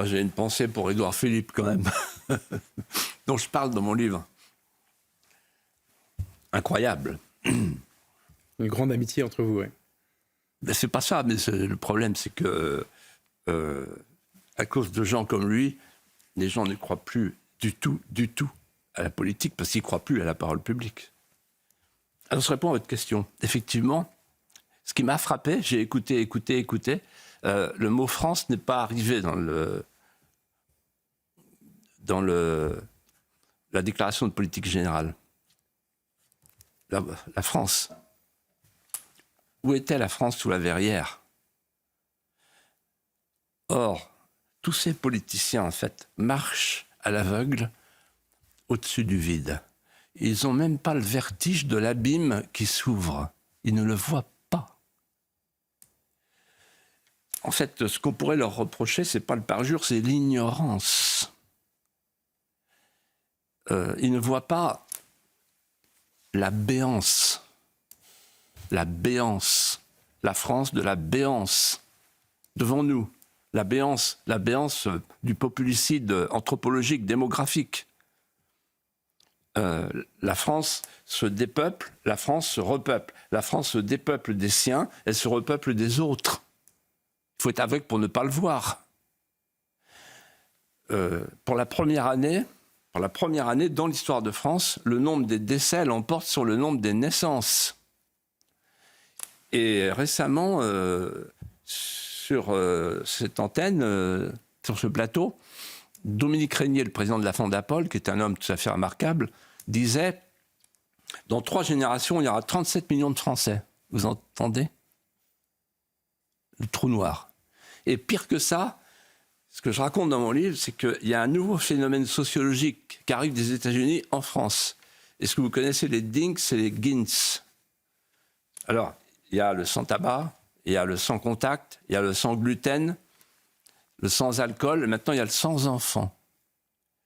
Oh, j'ai une pensée pour Édouard Philippe, quand même, dont je parle dans mon livre. Incroyable. Une grande amitié entre vous, oui. Mais c'est pas ça, mais le problème, c'est que, à cause de gens comme lui, les gens ne croient plus du tout à la politique, parce qu'ils ne croient plus à la parole publique. Alors, je réponds à votre question. Effectivement, ce qui m'a frappé, j'ai écouté, le mot France n'est pas arrivé dans la déclaration de politique générale. La France. Où était la France sous la Verrière ? Or, tous ces politiciens, en fait, marchent à l'aveugle au-dessus du vide. Ils n'ont même pas le vertige de l'abîme qui s'ouvre. Ils ne le voient pas. En fait, ce qu'on pourrait leur reprocher, ce n'est pas le parjure, c'est l'ignorance. Ils ne voient pas la béance. La béance. La France de la béance. Devant nous. La béance du populicide anthropologique, démographique. La France se dépeuple, la France se repeuple. La France se dépeuple des siens, elle se repeuple des autres. Il faut être aveugle pour ne pas le voir. Pour la première année, dans l'histoire de France, le nombre des décès l'emporte sur le nombre des naissances. Et récemment, sur cette antenne, sur ce plateau, Dominique Régnier, le président de la Fondapol, qui est un homme tout à fait remarquable, disait « Dans 3 générations, il y aura 37 millions de Français. » Vous entendez ? Le trou noir. Et pire que ça, ce que je raconte dans mon livre, c'est qu'il y a un nouveau phénomène sociologique qui arrive des États-Unis en France. Est-ce que vous connaissez les Dinks et les Gins ? Alors, il y a le sans-tabac, il y a le sans-contact, il y a le sans-gluten, le sans-alcool, et maintenant il y a le sans-enfant,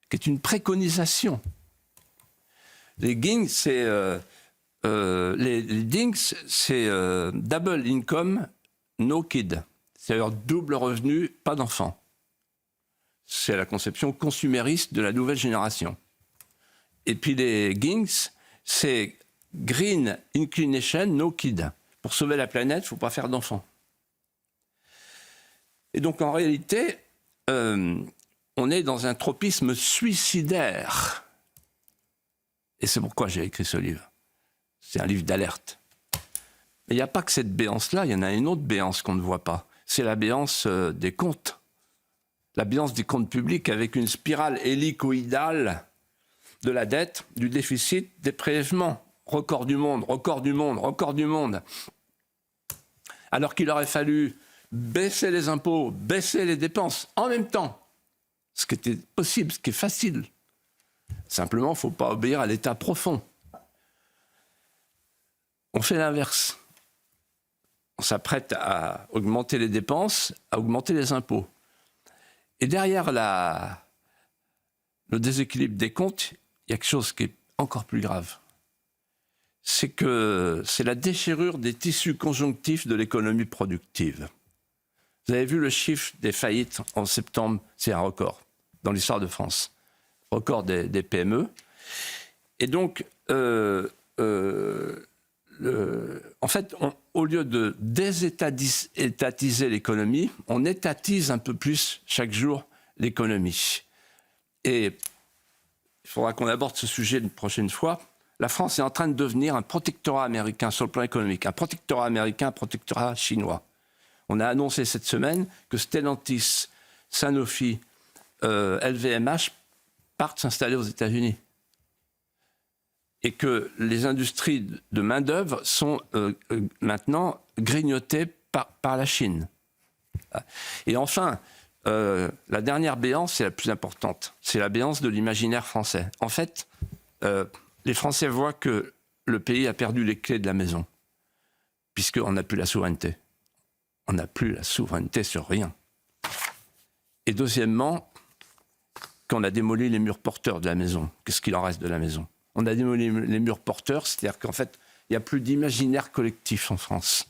qui est une préconisation. Les Dinks, c'est double income, no kid. C'est-à-dire double revenu, pas d'enfant. C'est la conception consumériste de la nouvelle génération. Et puis les Ginks, c'est green inclination, no kid. Pour sauver la planète, il ne faut pas faire d'enfants. Et donc en réalité, on est dans un tropisme suicidaire. Et c'est pourquoi j'ai écrit ce livre. C'est un livre d'alerte. Mais il n'y a pas que cette béance-là, il y en a une autre béance qu'on ne voit pas. C'est la béance des comptes. La béance des comptes publics avec une spirale hélicoïdale de la dette, du déficit, des prélèvements. Record du monde, record du monde, record du monde. Alors qu'il aurait fallu baisser les impôts, baisser les dépenses en même temps. Ce qui était possible, ce qui est facile. Simplement, il ne faut pas obéir à l'état profond. On fait l'inverse. On s'apprête à augmenter les dépenses, à augmenter les impôts. Et derrière le déséquilibre des comptes, il y a quelque chose qui est encore plus grave. C'est la déchirure des tissus conjonctifs de l'économie productive. Vous avez vu le chiffre des faillites en septembre, c'est un record dans l'histoire de France. Record des PME. Et donc, en fait, au lieu de désétatiser l'économie, on étatise un peu plus chaque jour l'économie. Et il faudra qu'on aborde ce sujet une prochaine fois. La France est en train de devenir un protectorat américain sur le plan économique, un protectorat américain, un protectorat chinois. On a annoncé cette semaine que Stellantis, Sanofi, LVMH partent s'installer aux États-Unis. Et que les industries de main-d'œuvre sont maintenant grignotées par la Chine. Et enfin, la dernière béance, c'est la plus importante. C'est la béance de l'imaginaire français. En fait, les Français voient que le pays a perdu les clés de la maison, puisqu'on n'a plus la souveraineté. On n'a plus la souveraineté sur rien. Et deuxièmement, qu'on a démoli les murs porteurs de la maison. Qu'est-ce qu'il en reste de la maison ? On a démoli les murs porteurs, c'est-à-dire qu'en fait, il n'y a plus d'imaginaire collectif en France.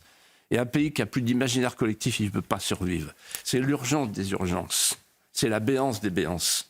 Et un pays qui n'a plus d'imaginaire collectif, il ne peut pas survivre. C'est l'urgence des urgences. c'est la béance des béances.